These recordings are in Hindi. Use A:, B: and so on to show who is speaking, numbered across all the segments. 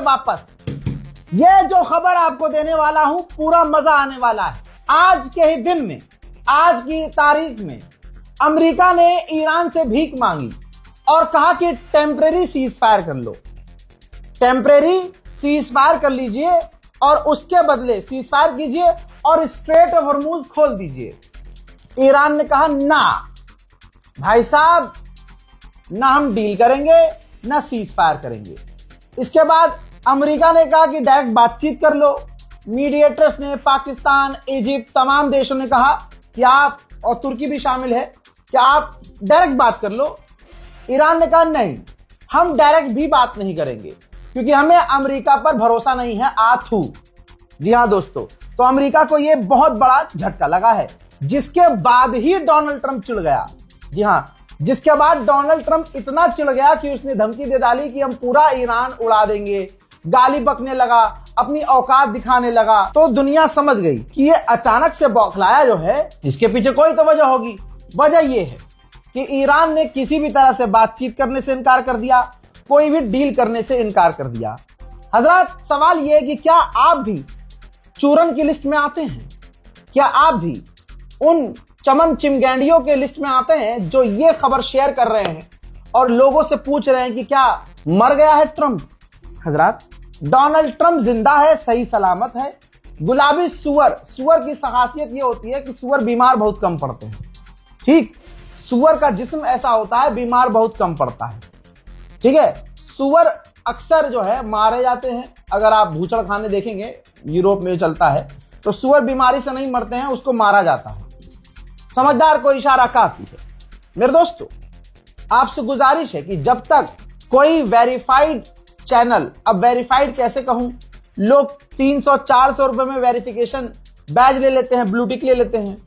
A: वापस ये जो खबर आपको देने वाला हूं, पूरा मजा आने वाला है। आज के ही दिन में, आज की तारीख में अमेरिका ने ईरान से भीख मांगी और कहा कि टेम्परेरी सीज फायर कर लो, टेम्परेरी सीज फायर कर लीजिए और उसके बदले सीज फायर कीजिए और स्ट्रेट ऑफ हॉर्मुज खोल दीजिए। ईरान ने कहा ना भाई साहब, ना हम डील करेंगे ना सीज फायर करेंगे। इसके बाद अमेरिका ने कहा कि डायरेक्ट बातचीत कर लो। मीडिएटर्स ने पाकिस्तान, इजिप्ट, तमाम देशों ने कहा कि आप, और तुर्की भी शामिल है, कि आप डायरेक्ट बात कर लो। ईरान ने कहा नहीं, हम डायरेक्ट भी बात नहीं करेंगे क्योंकि हमें अमेरिका पर भरोसा नहीं है। आथू। जी हां दोस्तों, तो अमेरिका को यह बहुत बड़ा झटका लगा है, जिसके बाद ही डोनाल्ड ट्रंप चिढ़ गया। जी हां, जिसके बाद डोनाल्ड ट्रंप इतना चिढ़ गया कि उसने धमकी दे डाली कि हम पूरा ईरान उड़ा देंगे, गाली बकने लगा, अपनी औकात दिखाने लगा। तो दुनिया समझ गई कि ये अचानक से बौखलाया जो है, इसके पीछे कोई तो वजह होगी। वजह ये है कि ईरान ने किसी भी तरह से बातचीत करने से इनकार कर दिया, कोई भी डील करने से इनकार कर दिया। हजरत, सवाल यह है कि क्या आप भी चूरन की लिस्ट में आते हैं? क्या आप भी उन चमन चिमगैंडियों के लिस्ट में आते हैं जो ये खबर शेयर कर रहे हैं और लोगों से पूछ रहे हैं कि क्या मर गया है ट्रंप? हजरत, डोनाल्ड ट्रंप जिंदा है, सही सलामत है। गुलाबी सुअर, सुअर की खासियत ये होती है कि सुअर बीमार बहुत कम पड़ते हैं। ठीक, सुअर का जिस्म ऐसा होता है, बीमार बहुत कम पड़ता है। ठीक है, सुअर अक्सर जो है मारे जाते हैं। अगर आप भूचड़ खाने देखेंगे, यूरोप में चलता है, तो सुअर बीमारी से नहीं मरते हैं, उसको मारा जाता है। समझदार को इशारा काफी है। मेरे दोस्तों, आपसे गुजारिश है कि जब तक कोई वेरीफाइड चैनल, अब वेरीफाइड कैसे कहूं, लोग 300-400 रुपए में वेरिफिकेशन बैज ले लेते हैं, ब्लू टिक ले लेते हैं,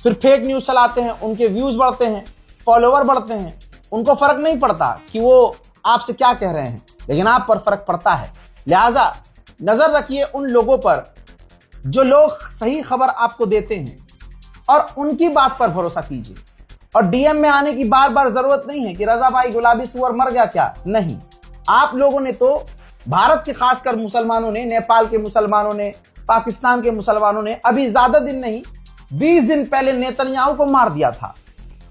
A: फिर फेक न्यूज चलाते हैं, उनके व्यूज बढ़ते हैं, फॉलोवर बढ़ते हैं, उनको फर्क नहीं पड़ता कि वो आपसे क्या कह रहे हैं, लेकिन आप पर फर्क पड़ता है। लिहाजा नजर रखिए उन लोगों पर जो लोग सही खबर आपको देते हैं और उनकी बात पर भरोसा कीजिए। और डीएम में आने की बार बार जरूरत नहीं है कि रजा भाई गुलाबी सुअर मर गया क्या। नहीं, आप लोगों ने तो, भारत के खासकर मुसलमानों ने, नेपाल के मुसलमानों ने, पाकिस्तान के मुसलमानों ने अभी ज्यादा दिन नहीं, 20 दिन पहले नेतन्याहू को मार दिया था।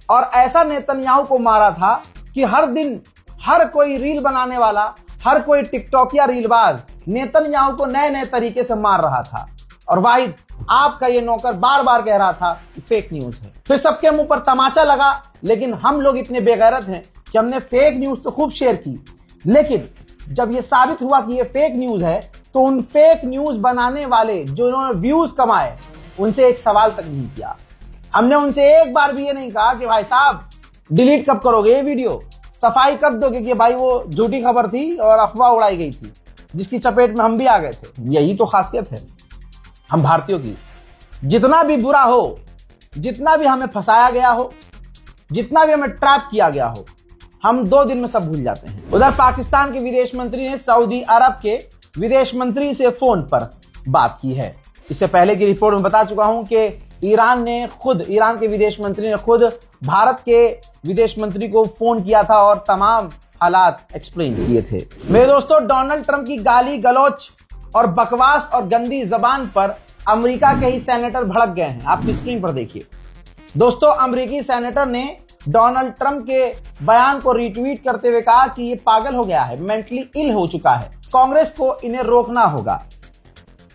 A: और ऐसा नेतन्याहू को मारा था कि हर दिन हर कोई रील बनाने वाला, हर कोई टिकटॉकिया रीलबाज नेतन्याहू को नए नए तरीके से मार रहा था। और वाहिद, आपका ये नौकर बार बार कह रहा था कि फेक न्यूज है। फिर सबके मुंह पर तमाचा लगा, लेकिन हम लोग इतने बेगैरत हैं कि हमने फेक न्यूज तो खूब शेयर की, लेकिन जब ये साबित हुआ कि ये फेक न्यूज है, तो उन फेक न्यूज बनाने वाले जो इन्होंने व्यूज कमाए, उनसे एक सवाल तक नहीं किया। हमने उनसे एक बार भी ये नहीं कहा कि भाई साहब डिलीट कब करोगे ये वीडियो, सफाई कब दोगे कि भाई वो झूठी खबर थी और अफवाह उड़ाई गई थी, जिसकी चपेट में हम भी आ गए थे। यही तो खासियत है हम भारतीयों की। जितना भी बुरा हो, जितना भी हमें फंसाया गया हो, जितना भी हमें ट्रैप किया गया हो, हम 2 दिन में सब भूल जाते हैं। उधर पाकिस्तान के विदेश मंत्री ने सऊदी अरब के विदेश मंत्री से फोन पर बात की है। इससे पहले की रिपोर्ट में बता चुका हूं कि ईरान के विदेश मंत्री ने खुद भारत के विदेश मंत्री को फोन किया था और तमाम हालात एक्सप्लेन किए थे। मेरे दोस्तों, डोनाल्ड ट्रंप की गाली गलौच और बकवास और गंदी जबान पर अमेरिका के ही सेनेटर भड़क गए हैं। आप स्क्रीन पर देखिए दोस्तों, अमेरिकी सेनेटर ने डोनाल्ड ट्रंप के बयान को रीट्वीट करते हुए कहा कि ये पागल हो गया है, मेंटली इल हो चुका है, कांग्रेस को इन्हें रोकना होगा,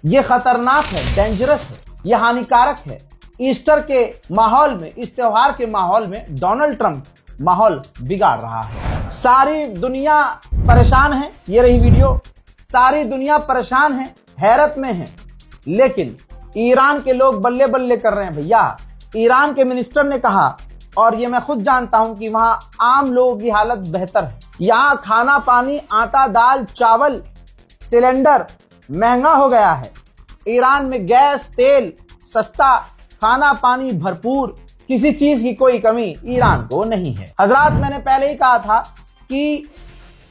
A: ये खतरनाक है, डेंजरस है, ये हानिकारक है। ईस्टर के माहौल में, इस त्योहार के माहौल में डोनाल्ड ट्रंप माहौल बिगाड़ रहा है। सारी दुनिया परेशान है, ये रही वीडियो, सारी दुनिया परेशान है, हैरत में है, लेकिन ईरान के लोग बल्ले बल्ले कर रहे हैं भैया। ईरान के मिनिस्टर ने कहा, और ये मैं खुद जानता हूं कि वहां आम लोगों की हालत बेहतर है। यहां खाना पानी, आटा दाल चावल, सिलेंडर महंगा हो गया है। ईरान में गैस तेल सस्ता, खाना पानी भरपूर, किसी चीज की कोई कमी ईरान को नहीं है। हजरात, मैंने पहले ही कहा था कि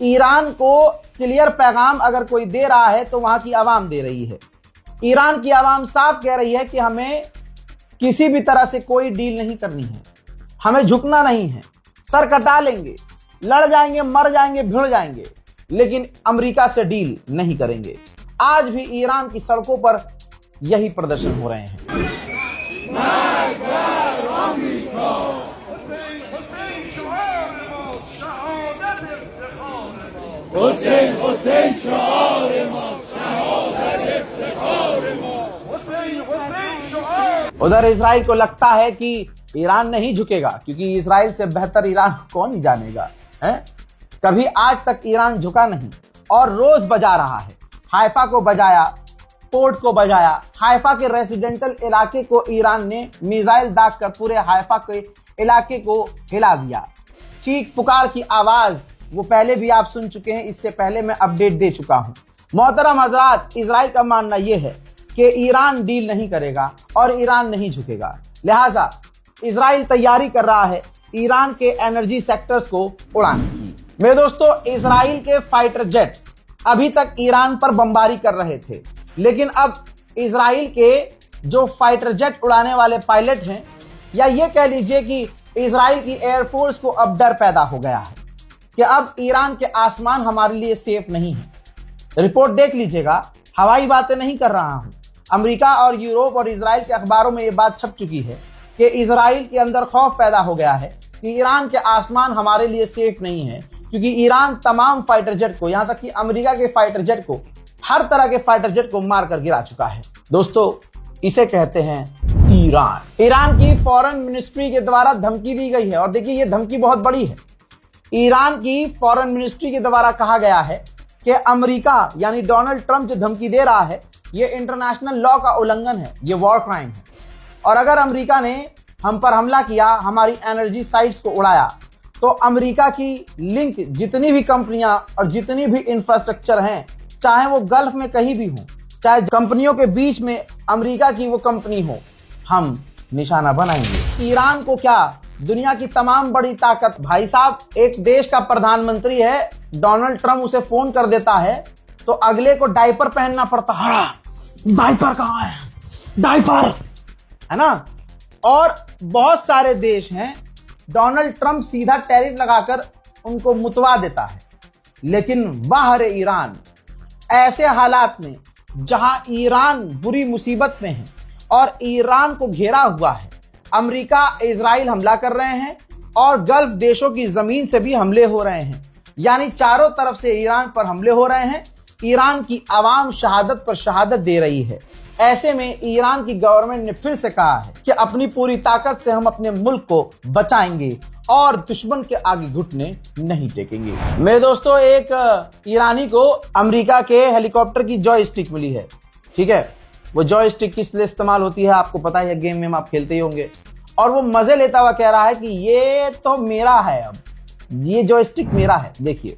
A: ईरान को क्लियर पैगाम अगर कोई दे रहा है तो वहां की आवाम दे रही है। ईरान की आवाम साफ कह रही है कि हमें किसी भी तरह से कोई डील नहीं करनी है, हमें झुकना नहीं है, सर कटा लेंगे, लड़ जाएंगे, मर जाएंगे, भिड़ जाएंगे, लेकिन अमेरिका से डील नहीं करेंगे। आज भी ईरान की सड़कों पर यही प्रदर्शन हो रहे हैं। उधर इजराइल को लगता है कि ईरान नहीं झुकेगा, क्योंकि इजराइल से बेहतर ईरान कौन ही जानेगा, है? कभी आज तक ईरान झुका नहीं और रोज बजा रहा है। हाइफा को बजाया, पोर्ट को बजाया। हाइफा के रेसिडेंटल इलाके को ईरान ने मिसाइल दागकर पूरे हाइफा के इलाके को हिला दिया। चीख पुकार की आवाज वो पहले भी आप सुन चुके हैं, इससे पहले मैं अपडेट दे चुका हूं। मोहतरम हजरात, इजराइल का मानना यह है कि ईरान डील नहीं करेगा और ईरान नहीं झुकेगा, लिहाजा इजराइल तैयारी कर रहा है ईरान के एनर्जी सेक्टर्स को उड़ाने की। मेरे दोस्तों, इजराइल के फाइटर जेट अभी तक ईरान पर बमबारी कर रहे थे, लेकिन अब इजराइल के जो फाइटर जेट उड़ाने वाले पायलट हैं, या ये कह लीजिए कि इजराइल की एयरफोर्स को अब डर पैदा हो गया है कि अब ईरान के आसमान हमारे लिए सेफ नहीं है। रिपोर्ट देख लीजिएगा, हवाई बातें नहीं कर रहा हूं। अमेरिका और यूरोप और इजराइल के अखबारों में यह बात छप चुकी है कि इजराइल के अंदर खौफ पैदा हो गया है कि ईरान के आसमान हमारे लिए सेफ नहीं है, क्योंकि ईरान तमाम फाइटर जेट को, यहां तक कि अमेरिका के फाइटर जेट को, हर तरह के फाइटर जेट को मारकर गिरा चुका है। दोस्तों, इसे कहते हैं ईरान। ईरान की फॉरेन मिनिस्ट्री के द्वारा धमकी दी गई है, और देखिए ये धमकी बहुत बड़ी है। ईरान की फॉरेन मिनिस्ट्री के द्वारा कहा गया है कि अमेरिका यानी डोनाल्ड ट्रंप जो धमकी दे रहा है, ये इंटरनेशनल लॉ का उल्लंघन है, ये वॉर क्राइम है। और अगर अमेरिका ने हम पर हमला किया, हमारी एनर्जी साइट्स को उड़ाया, तो अमेरिका की लिंक जितनी भी कंपनियां और जितनी भी इंफ्रास्ट्रक्चर हैं, चाहे वो गल्फ में कहीं भी हो, चाहे कंपनियों के बीच में अमेरिका की वो कंपनी हो, हम निशाना बनाएंगे। ईरान को क्या, दुनिया की तमाम बड़ी ताकत, भाई साहब, एक देश का प्रधानमंत्री है, डोनाल्ड ट्रंप उसे फोन कर देता है तो अगले को डायपर पहनना पड़ता है। डायपर कहां है, डायपर, है ना? और बहुत सारे देश हैं, डोनाल्ड ट्रंप सीधा टैरिफ लगाकर उनको मुतवा देता है। लेकिन बाहर ईरान, ऐसे हालात में जहां ईरान बुरी मुसीबत में है और ईरान को घेरा हुआ है, अमेरिका, इजराइल हमला कर रहे हैं और गल्फ देशों की जमीन से भी हमले हो रहे हैं, यानी चारों तरफ से ईरान पर हमले हो रहे हैं। ईरान की आवाम शहादत पर शहादत दे रही है। ऐसे में ईरान की गवर्नमेंट ने फिर से कहा है कि अपनी पूरी ताकत से हम अपने मुल्क को बचाएंगे और दुश्मन के आगे घुटने नहीं टेकेंगे। मेरे दोस्तों, एक ईरानी को अमेरिका के हेलीकॉप्टर की जॉयस्टिक मिली है, ठीक है? वो जॉयस्टिक किस लिए इस्तेमाल होती है आपको पता है, गेम में आप खेलते ही होंगे। और वो मजे लेता हुआ कह रहा है कि ये तो मेरा है, अब ये जॉयस्टिक मेरा है। देखिए,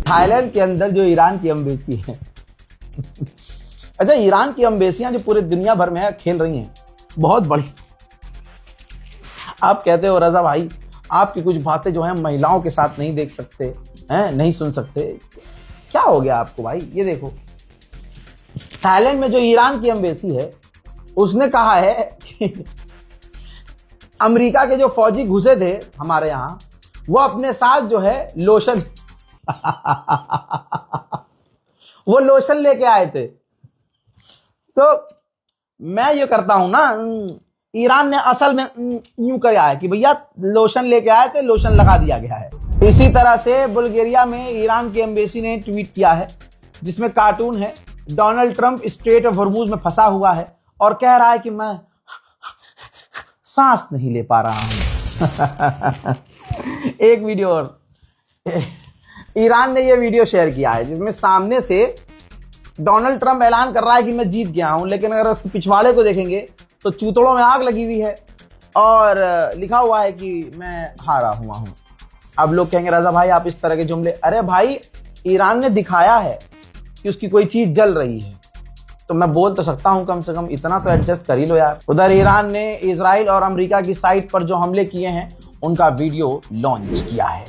A: थाईलैंड के अंदर जो ईरान की एम्बेसी है अच्छा, ईरान की एम्बेसियां जो पूरे दुनिया भर में खेल रही हैं, बहुत बड़ी। आप कहते हो रजा भाई, आपकी कुछ बातें जो हैं महिलाओं के साथ नहीं देख सकते हैं, नहीं सुन सकते, क्या हो गया आपको भाई? ये देखो, थाईलैंड में जो ईरान की एम्बेसी है, उसने कहा है कि अमेरिका के जो फौजी घुसे थे हमारे यहां, वो अपने साथ जो है लोशन वो लोशन लेके आए थे। तो मैं ये करता हूं ना, ईरान ने असल में यूं किया है कि भैया लोशन लेके आए थे, लोशन लगा दिया गया है। इसी तरह से बुल्गारिया में ईरान की एम्बेसी ने ट्वीट किया है, जिसमें कार्टून है, Donald Trump straight of Hormuz में फंसा हुआ है और कह रहा है कि मैं सांस नहीं ले पा रहा हूं। एक वीडियो और, ईरान ने यह वीडियो शेयर किया है जिसमें सामने से डोनाल्ड ट्रंप ऐलान कर रहा है कि मैं जीत गया हूं, लेकिन अगर उसके पिछवाड़े को देखेंगे तो चूतड़ों में आग लगी हुई है और लिखा हुआ है कि मैं हारा हुआ हूं। अब लोग कहेंगे रजा भाई आप इस तरह के जुमले, अरे भाई ईरान ने दिखाया है कि उसकी कोई चीज जल रही है, तो मैं बोल तो सकता हूं, कम से कम इतना तो एडजस्ट कर ही लो यार। उधर ईरान ने इजराइल और अमेरिका की साइट पर जो हमले किए हैं उनका वीडियो लॉन्च किया है।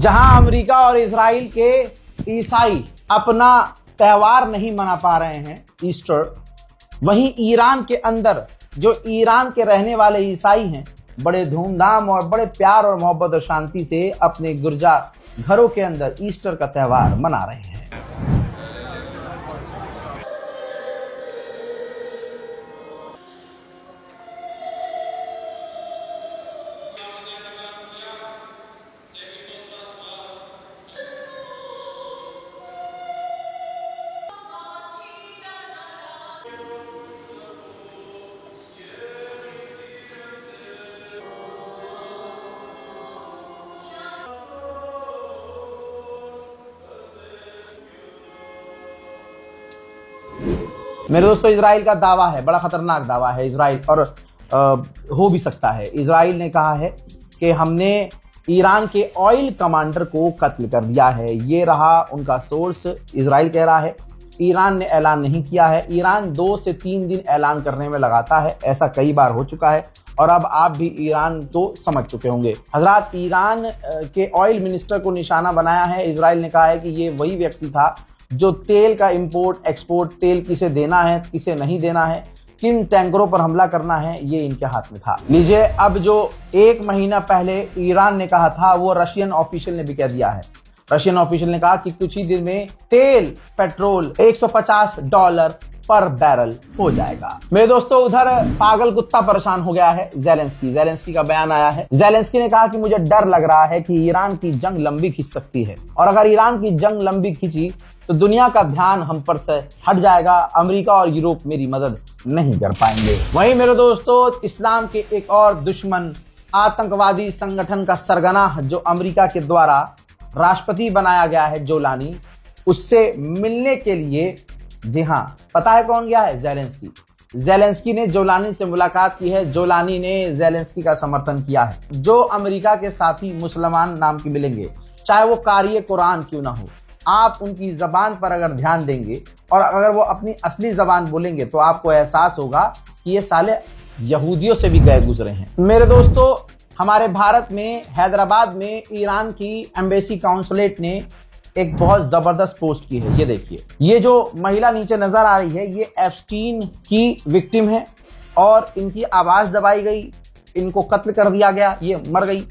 A: जहां अमेरिका और इजराइल के ईसाई अपना त्योहार नहीं मना पा रहे हैं ईस्टर, वहीं ईरान के अंदर जो ईरान के रहने वाले ईसाई हैं बड़े धूमधाम और बड़े प्यार और मोहब्बत और शांति से अपने गिरजा घरों के अंदर ईस्टर का त्योहार मना रहे हैं। मेरे दोस्तों, इजराइल का दावा है, बड़ा खतरनाक दावा है इजराइल, और हो भी सकता है। इजराइल ने कहा है कि हमने ईरान के ऑयल कमांडर को कत्ल कर दिया है। ये रहा उनका सोर्स। इजराइल कह रहा है, ईरान ने ऐलान नहीं किया है। ईरान 2 से 3 दिन ऐलान करने में लगाता है, ऐसा कई बार हो चुका है और अब आप भी ईरान तो समझ चुके होंगे। हजरात, ईरान के ऑयल मिनिस्टर को निशाना बनाया है। इजराइल ने कहा है कि ये वही व्यक्ति था जो तेल का इंपोर्ट एक्सपोर्ट, तेल किसे देना है किसे नहीं देना है, किन टैंकरों पर हमला करना है, ये इनके हाथ में था। लीजिए, अब जो 1 महीना पहले ईरान ने कहा था वो रशियन ऑफिशियल ने भी कह दिया है। रशियन ऑफिशियल ने कहा कि कुछ ही दिन में तेल पेट्रोल $150 पर बैरल हो जाएगा। मेरे दोस्तों, उधर पागल कुत्ता परेशान हो गया है ज़ेलेंस्की का बयान आया है। ज़ेलेंस्की ने कहा कि मुझे डर लग रहा है कि ईरान की जंग लंबी खींच सकती है, और अगर ईरान की जंग लंबी खींची तो दुनिया का ध्यान हम पर से हट जाएगा। अमेरिका और यूरोप मेरी मदद नहीं कर पाएंगे। वहीं मेरे दोस्तों, इस्लाम के एक और दुश्मन आतंकवादी संगठन का सरगना जो अमेरिका के द्वारा राष्ट्रपति बनाया गया है, जोलानी, उससे मिलने के लिए, जी हां, पता है कौन गया है? ज़ेलेंस्की ने जोलानी से मुलाकात की है। जोलानी ने ज़ेलेंस्की का समर्थन किया है। जो अमेरिका के साथी मुसलमान नाम के मिलेंगे, चाहे वो कारी कुरान क्यों ना हो, आप उनकी जबान पर अगर ध्यान देंगे और अगर वो अपनी असली जबान बोलेंगे तो आपको एहसास होगा कि ये साले यहूदियों से भी गए गुजरे हैं। मेरे दोस्तों, हमारे भारत में हैदराबाद में ईरान की एम्बेसी काउंसलेट ने एक बहुत जबरदस्त पोस्ट की है। ये देखिए, ये जो महिला नीचे नजर आ रही है, ये एप्स्टीन की विक्टिम है और इनकी आवाज दबाई गई, इनको कत्ल कर दिया गया, ये मर गई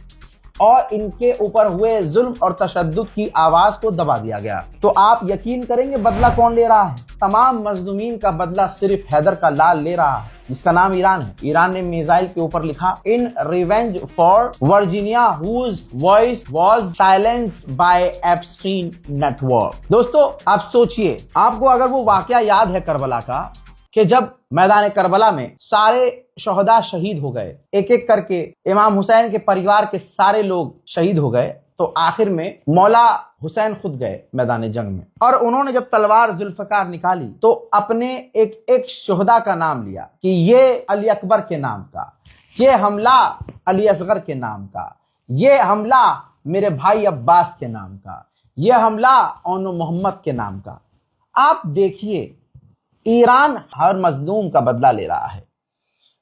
A: और इनके ऊपर हुए जुल्म और तशद्दुद की आवाज को दबा दिया गया। तो आप यकीन करेंगे बदला कौन ले रहा है? तमाम मजलूमीन का बदला सिर्फ हैदर का लाल ले रहा है, जिसका नाम ईरान है। ईरान ने मिसाइल के ऊपर लिखा, in revenge for Virginia whose voice was silenced by Epstein network. दोस्तों, आप सोचिए, आपको अगर वो वाकया याद है करबला का, कि जब मैदान करबला में सारे शहदा शहीद हो गए, एक एक करके इमाम हुसैन के परिवार के सारे लोग शहीद हो गए, तो आखिर में मौला हुसैन खुद गए मैदान जंग में और उन्होंने जब तलवार जुल्फकार निकाली तो अपने एक एक शहदा का नाम लिया कि ये अली अकबर के नाम का, ये हमला अली असगर के नाम का, ये हमला मेरे भाई अब्बास के नाम का, ये हमला ओनो मोहम्मद के नाम का। आप देखिए, ईरान हर मजलूम का बदला ले रहा है।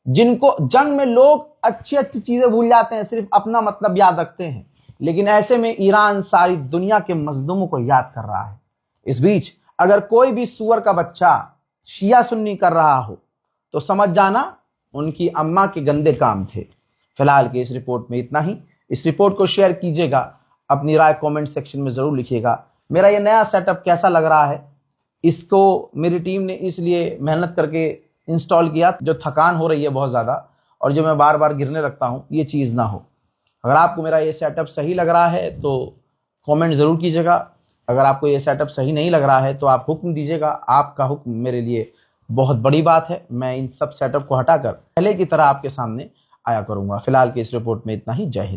A: जिनको जंग में लोग अच्छी अच्छी चीजें भूल जाते हैं, सिर्फ अपना मतलब याद रखते हैं, लेकिन ऐसे में ईरान सारी दुनिया के मजलूमों को याद कर रहा है। इस बीच अगर कोई भी सुअर का बच्चा शिया सुन्नी कर रहा हो तो समझ जाना उनकी अम्मा के गंदे काम थे। फिलहाल की इस रिपोर्ट में इतना ही। इस रिपोर्ट को शेयर कीजिएगा, अपनी राय कमेंट सेक्शन में जरूर लिखिएगा। मेरा ये नया सेटअप कैसा लग रहा है, इसको मेरी टीम ने इसलिए मेहनत करके इंस्टॉल किया, जो थकान हो रही है बहुत ज़्यादा और जो मैं बार बार गिरने लगता हूँ, ये चीज़ ना हो। अगर आपको मेरा ये सेटअप सही लग रहा है तो कमेंट ज़रूर कीजिएगा। अगर आपको ये सेटअप सही नहीं लग रहा है तो आप हुक्म दीजिएगा। आपका हुक्म मेरे लिए बहुत बड़ी बात है। मैं इन सब सेटअप को हटाकर पहले की तरह आपके सामने आया करूँगा। फिलहाल की इस रिपोर्ट में इतना ही। जय हिंद।